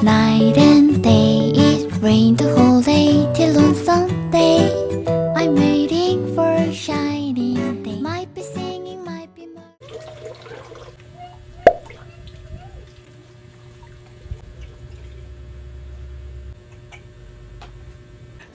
night and day. It rained the whole day till on Sunday. I'm waiting for a shining day. Might be singing, might be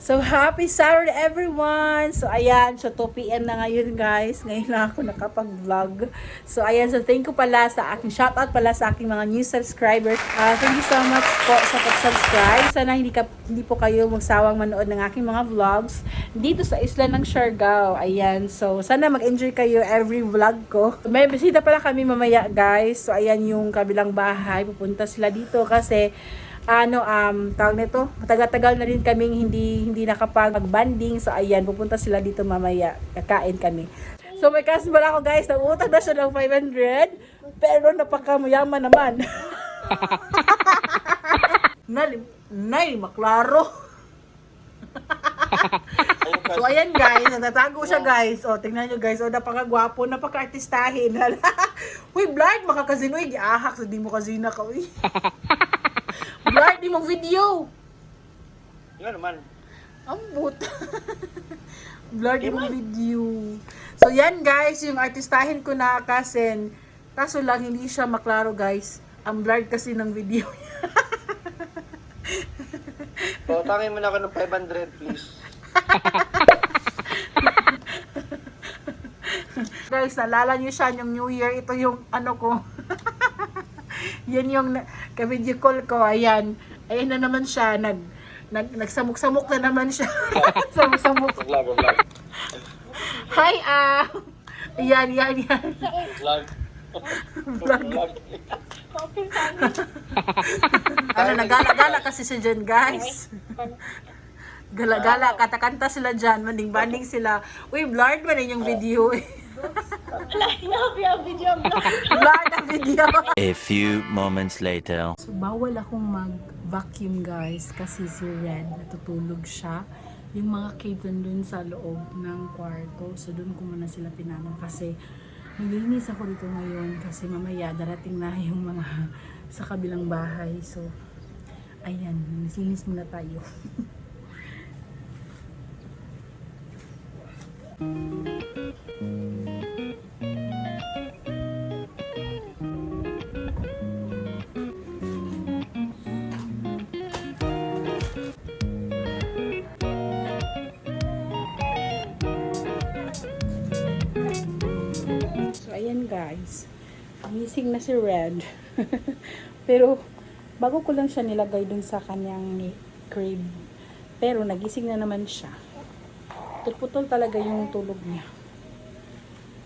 So, happy Saturday everyone! So, ayan. So, 2 p.m. na ngayon guys. Ngayon na ako nakapag-vlog. So, ayan. So, thank you pala sa aking shoutout pala sa aking mga new subscribers. Thank you so much po sa pag-subscribe. Sana hindi po kayo magsawang manood ng aking mga vlogs dito sa isla ng Siargao. Ayan. So, sana mag-enjoy kayo every vlog ko. May bisita pala kami mamaya guys. So, ayan yung kabilang bahay. Pupunta sila dito kasi tawag nito, matagal-tagal na rin kaming hindi nakapag-banding. So, ayan, pupunta sila dito mamaya. Kakain kami. So, may customer ako guys. Nag-utang na siya ng 500. Pero napakamayaman naman. Nay, maklaro. So, ayan guys. Natatago siya guys. O, tingnan nyo guys. O, napakagwapo, napaka-artistahin. Uy, Blard, makakazino. Uy, giahak. So, di mo kazina ka, uy. Blard, di mong video. Yun naman. Ambot. Blard, di mong video. So, yan guys, yung artistahin ko na kasen. Kaso lang, hindi siya maklaro guys. Ang blurred kasi ng video niya. Pautangin mo na ako ng 500, please. Guys, nalala niyo siya yung New Year. Ito yung ano ko. Yan yung ka-video call ko. Ayan. Ayan na naman siya. Nagsamok-samok na naman siya. Samok-samok. Vlog. Hi, Ayan. Vlog. Vlog. Nagala-gala kasi siya dyan, guys. Gala-gala. Kata-kanta sila dyan. Manding-banding sila. Uy, blurred man yung video eh. Blurred ang video. A few moments later. So, bawal akong mag-vacuum guys kasi si Red natutulog siya. Yung mga kids dun sa loob ng kwarto. So, dun ko muna sila pinanong kasi naglinis ako dito ngayon kasi mamaya darating na yung mga sa kabilang bahay. So, ayan. Naglinis muna tayo. Ayan guys, gising na si Red. Pero bago ko lang siya nilagay dun sa kanyang crib. Pero nagising na naman siya. Putol talaga yung tulog niya.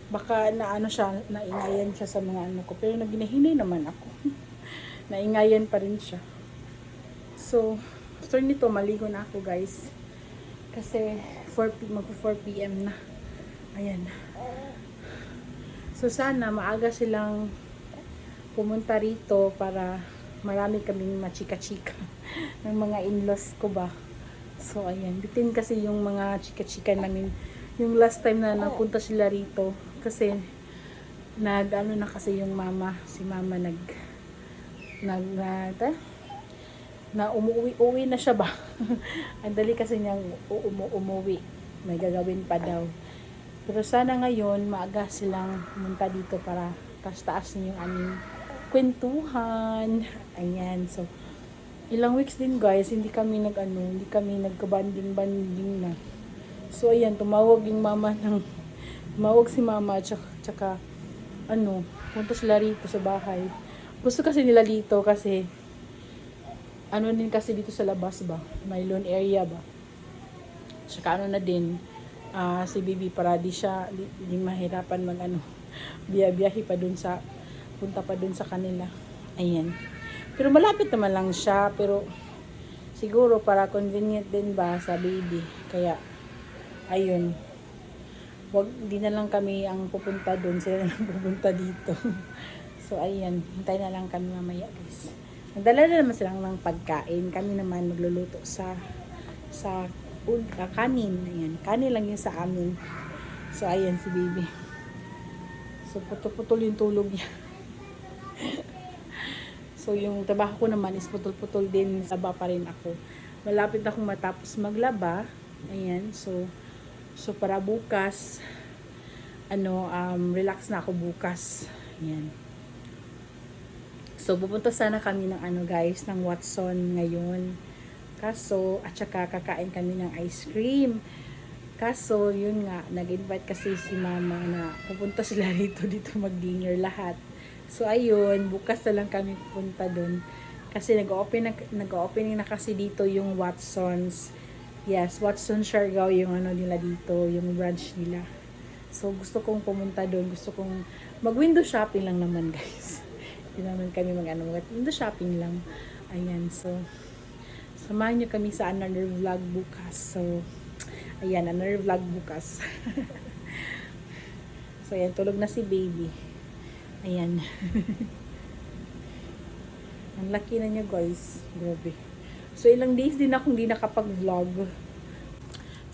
Baka naingayan siya sa mga ano ko. Pero naginahinay naman ako. Naingayan pa rin siya. So, after nito maligo na ako guys. Kasi mag-4 p.m. na. Ayan. So sana maaga silang pumunta rito para marami kaming machika-chika ng mga in-laws ko ba. So ayan, bitin kasi yung mga chika-chika namin yung last time na napunta sila rito kasi na kasi yung si mama umuwi na siya ba. Ang dali kasi niyang umuwi, may gagawin pa daw. Pero sana ngayon, maaga silang pumunta dito para taas-taas yung aming kwentuhan. Ayan. So, ilang weeks din guys, hindi kami nagka-banding na. So, ayan, tumawag si mama, tsaka punta sila rito sa bahay. Gusto kasi nila dito kasi, din kasi dito sa labas ba? May lawn area ba? Tsaka na din, si baby para di mahirapan biyahe pa punta pa dun sa kanila. Ayan. Pero malapit naman lang siya, pero siguro para convenient din ba sa baby. Kaya ayun. Di na lang kami ang pupunta dun, sila na lang pupunta dito. So ayan, hintay na lang kami mamaya guys. Nagdala na naman silang ng pagkain. Kami naman magluluto sa kanin. Ayan. Kanin lang yun sa amin. So, ayan si baby. So, putol yung tulog niya. So, yung trabaho ko naman is putol-putol din. Laba pa rin ako. Malapit akong matapos maglaba. Ayan. So para bukas, relax na ako bukas. Ayan. So, pupunta sana kami ng guys, ng Watson ngayon. Kaso, at saka kakain kami ng ice cream. Kaso, yun nga, nag-invite kasi si mama na pupunta sila dito mag-dinner lahat. So, ayun, bukas na lang kami pupunta dun. Kasi nag-opening na kasi dito yung Watsons. Yes, Watson Siargao yung nila dito, yung branch nila. So, gusto kong pumunta dun. Gusto kong mag-window shopping lang naman, guys. Hindi naman kami window shopping lang. Ayan, so, samahan nyo kami sa another vlog bukas. So, ayan, another vlog bukas. So, ayan, tulog na si baby. Ayan. Ang laki na niya, guys. Grabe. So, ilang days din akong hindi nakapag-vlog.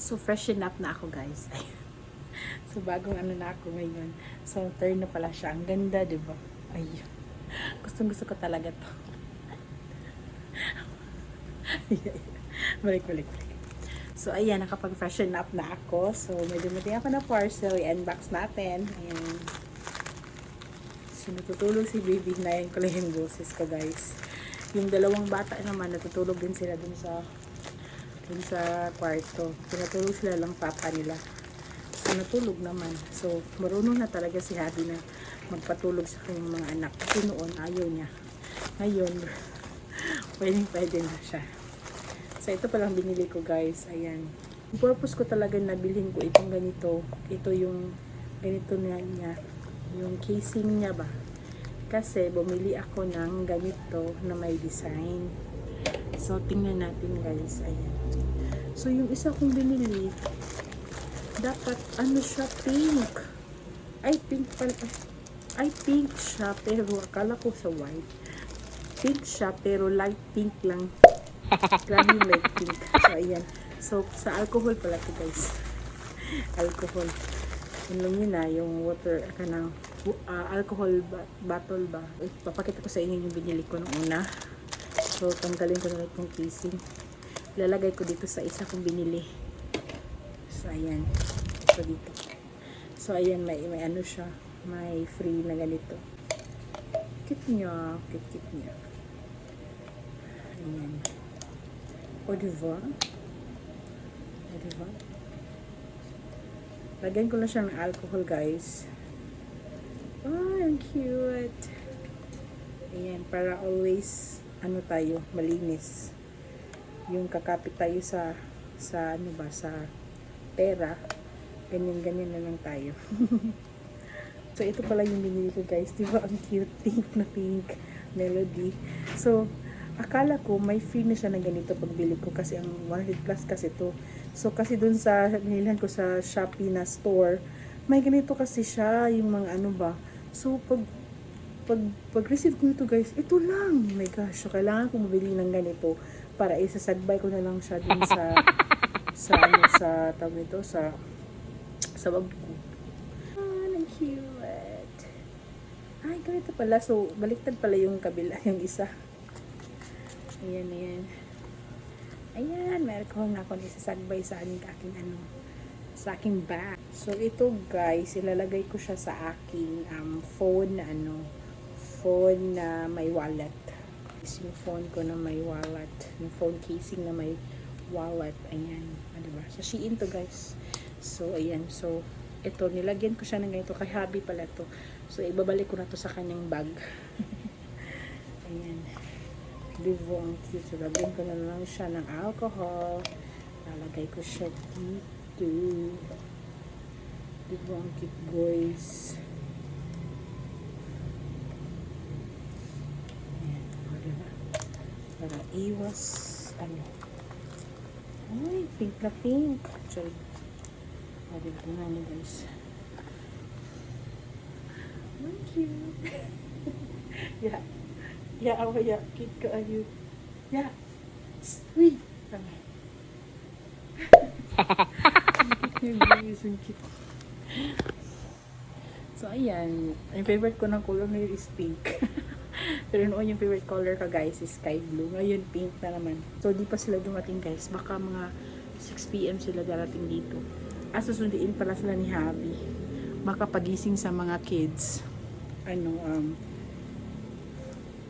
So, freshen up na ako, guys. So, bagong na ako ngayon. So, turn na pala siya. Ang ganda, diba? Ayun. Gustong-gusto ko talaga to. Balik. So, ayan, nakapag-freshen up na ako. So, may dumating ako na parcel. I-unbox natin. Ayan. So, natutulog si baby. Hinayin ko lang yung boses ko, guys. Yung dalawang bata naman, natutulog din sila dun sa kwarto. Pinatulog sila lang papa nila. So, natulog naman. So, marunong na talaga si Habi na magpatulog sa kanyang mga anak. Kasi noon, ayaw niya. Ngayon, pwede na siya. So, ito palang binili ko, guys. Ayan. Yung purpose ko talaga na bilhin ko itong ganito. Ito yung ganito niya. Yung casing niya ba. Kasi, bumili ako ng ganito na may design. So, tingnan natin, guys. Ayan. So, yung isa kong binili, dapat, siya, pink. Ay, pink pala. Ay, pink siya, pero akala ko sa white. Pink siya, pero light pink lang. Grabe light pink. So, ayan. So, sa alcohol pala ito, guys. Alcohol. Yun lang yun yung water, alcohol bottle ba. Papakita ko sa inyo yung binili ko nung una. So, tanggalin ko na itong casing. Ilalagay ko dito sa isa kong binili. So, ayan. So, dito. So, ayan, may siya. May free na ganito. Cute niya. Cute niya. Ayan. O, diba? Lagyan ko lang siya ng alcohol, guys. Oh, ang cute. Ayan, para always, tayo, malinis. Yung kakapit tayo sa pera. Ganyan na lang tayo. So, ito pala yung binili ko, guys. Diba, ang cute. Pink melody. So, akala ko may free na siya na ganito pagbili ko kasi ang 100 plus kasi to. So, kasi dun sa nilihan ko sa Shopee na store, may ganito kasi siya, yung mga ba. So, pag-receive ko ito, guys, ito lang. Oh my gosh. So, kailangan ko mabili ng ganito para isasagbay ko na lang siya dun sa tawag nito, sa bag ko. Ang cute. Ay, ganito pala. So, baliktad pala yung kabila, yung isa. Ayan. Ayan, meron ko nga ako isasagbay sa sa aking bag. So, ito, guys, ilalagay ko siya sa aking phone na may wallet. Yung phone ko na may wallet. Yung phone casing na may wallet. Ayan. Diba? Sa Shein to, guys. So, ayan. So, ito, nilagyan ko siya ng ganito. Kay Habi pala to. So, ibabalik ko na to sa kanyang bag. Ayan. Diba, ang cute. So, lagyan ko na lang siya ng alcohol. Lalagay ko siya dito. Diba, ang cute, guys. Ayan. Diba? Para iwas, ay, pink na pink. Sorry. Diba nga niyo, guys. Thank you. Yeah. Yeah. Cute ka, ayun. Yeah. Uy. Tama. Cute. So, ayan. Yung favorite ko ng color na yun is pink. Pero noon yung favorite color ka guys is sky blue. Ngayon pink na naman. So di pa sila dumating guys. Baka mga 6 PM sila darating dito. Susunduin pala sila ni Javi. Baka pagising sa mga kids.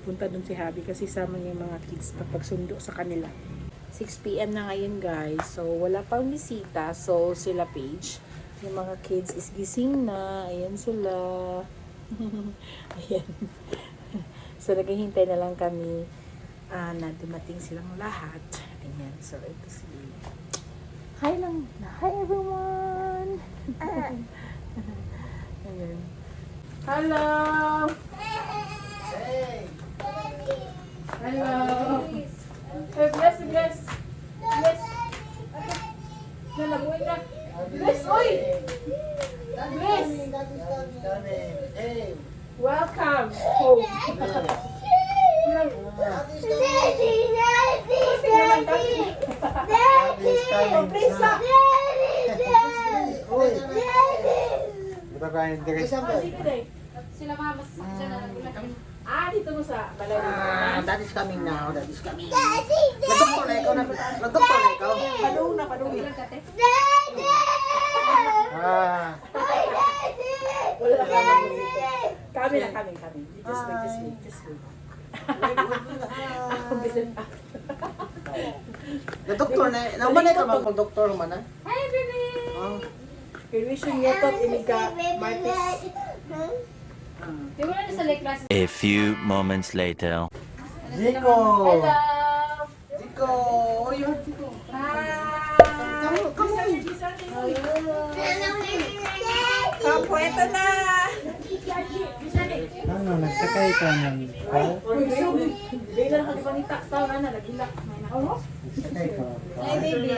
Punta dun si Javi kasi sama niya yung mga kids na pagsundo sa kanila. 6 PM na ngayon guys. So wala pang bisita. So sila Paige. Yung mga kids is gising na. Ayan sila. Ayan. So, naghihintay na lang kami na dumating silang lahat. Ayan. So, ito si... Hi lang. Hi, everyone! Ayan. Hello! Hello! Hey, bless, bless! Bless! Okay. Nalabuhin na. Bless, oy! Bless! Welcome home. Sila mama Dito mo sa balay. That is coming now. That is coming. Nagdoktor na ikaw. Nagdoktor na ikaw. Padung na, padung na. Wala kami dito. Kami. Just wait. Nagdoktor na. Naman na ikaw mag-doktor man na. Hi, baby! Permission yatot iniga Martes. Di mo na sa lake class. A few moments later. Zico! Hello! Zico! Oh, you have Zico. Hi! Come on. Kapo, eto na! Ano, nagsakay ka ng car? Bigla na kalipanita. Tao na, nagila. Nagsakay ka. Hi, baby!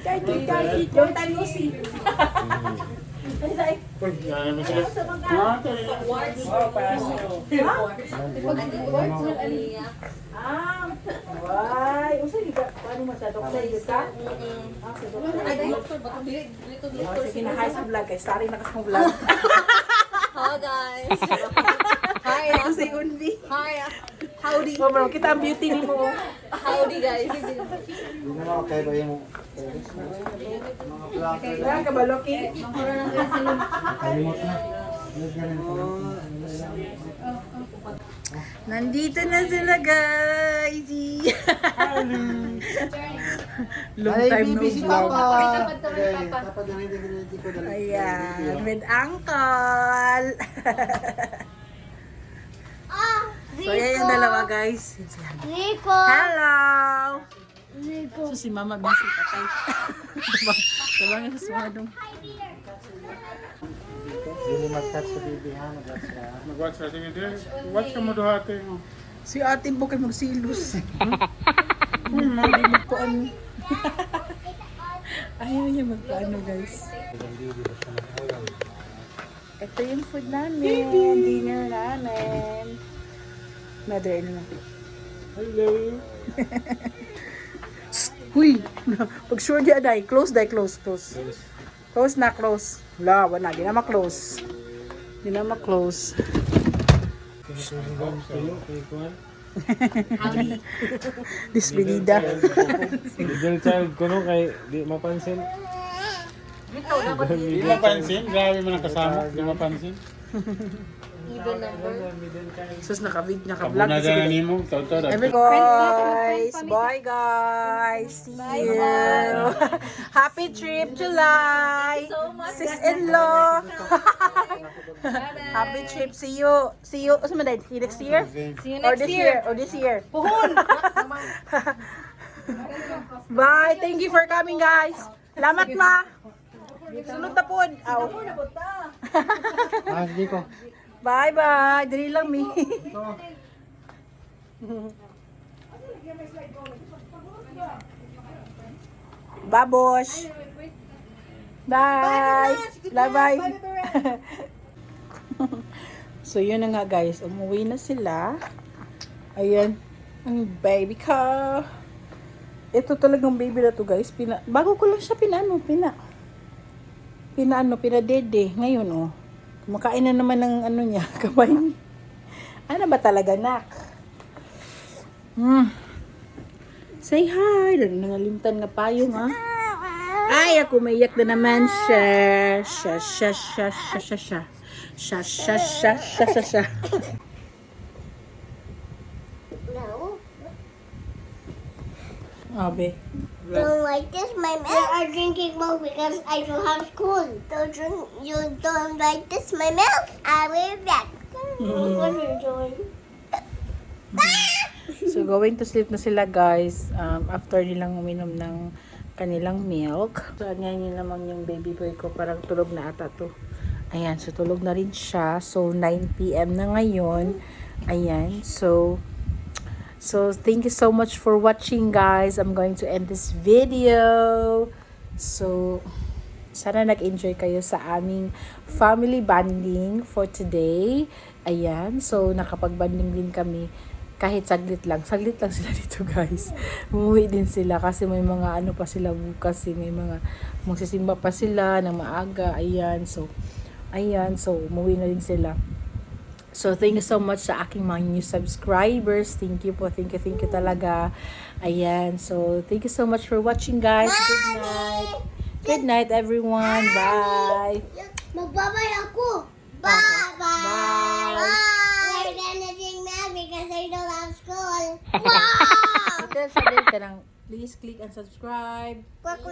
Kahit, yung time no see. Oh, pasok. Why? Usa giga paano sa doktor ka? Sa doktor. Sige na hi sa vlog kay starting na kasong vlog. Hello, guys! Hi! Ito si Unbi. Hi! Howdy! Oh, bro, kita ang beauty ni mo. Howdy, guys! Hindi naman okay ba yung Wala ka ba, Loki? kalimot na? Nandito na sila, guys. Long time no si vlog. Papa. Papa. Ayan, with Uncle. So, yan yung dalawa, guys. Rico! Hello! Rico! So, si Mama busy patay. Tabangin sa sumadong. Hindi mag-touch sa baby ha, mag-touch ka. Mag-watch natin hindi. Watch ka mo duhati. Si ate mo kay magsilus. Hindi magpaano. Ayaw niya magpaano, guys. Ito yung food namin. Dinner namin. Mother-in law. Hello. Huy! Pag sure di aday, close. Close na, close. Wala, wala. Di na ma-close. Despedida. Middle child ko no, kay di mapansin. Di mapansin? Grabe mo nakasama. Di mapansin? Even number. Sus, naka-vlog Kabuna kasi. dyan na nimo. Toto. Every guys, bye guys, see you. Happy trip July. Sis-in-law. Happy trip. See you. Ano man dahil? Next year? See you Or next this year! year? Or this year? Puhon! Bye. Thank you for coming, guys. Salamat, ma. Sunod na po. Aw. Hindi ko. Bye-bye. Dali lang, mi. Babosh. Bye. Bye-bye. So, yun na nga, guys. Umuwi na sila. Ayan. Ang baby ko. Ito talagang baby na to, guys. Bago ko lang siya pinadede. Ngayon, oh. Kumakain na naman ng ano niya, kamay. Ano ba talaga, nak? Say hi. Nangalimtan nga payong, ha? Ay, ako maiyak na naman siya. Siya. No. Abe. Don't like this, my milk. I'm drinking milk because I don't have school. You don't like this, my milk. I will be back. What are you doing? So, going to sleep na sila, guys. After nilang uminom ng kanilang milk. So, ganyan naman yung baby boy ko. Parang tulog na ata to. Ayan. So, tulog na rin siya. So, 9 p.m. na ngayon. Ayan. So, thank you so much for watching, guys. I'm going to end this video. So, sana nag-enjoy kayo sa aming family bonding for today. Ayan. So, nakapag-bonding din kami. Kahit saglit lang sila dito, guys. Umuwi din sila kasi may mga ano pa sila bukas, may mga magsisimba pa sila ng maaga. Ayan, so umuwi na din sila. So thank you so much sa aking mga new subscribers. Thank you po, thank you talaga. Ayan, so thank you so much for watching, guys. Good night everyone. Bye. Magbabay ako. Bye. We're gonna drink milk because I don't have school. Wow! Please click and subscribe. Please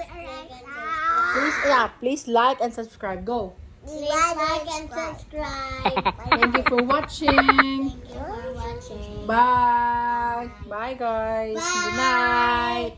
Please like and subscribe. Go. like and subscribe. Thank you for watching. Thank you for watching. Bye. Bye, guys. Bye. Good night.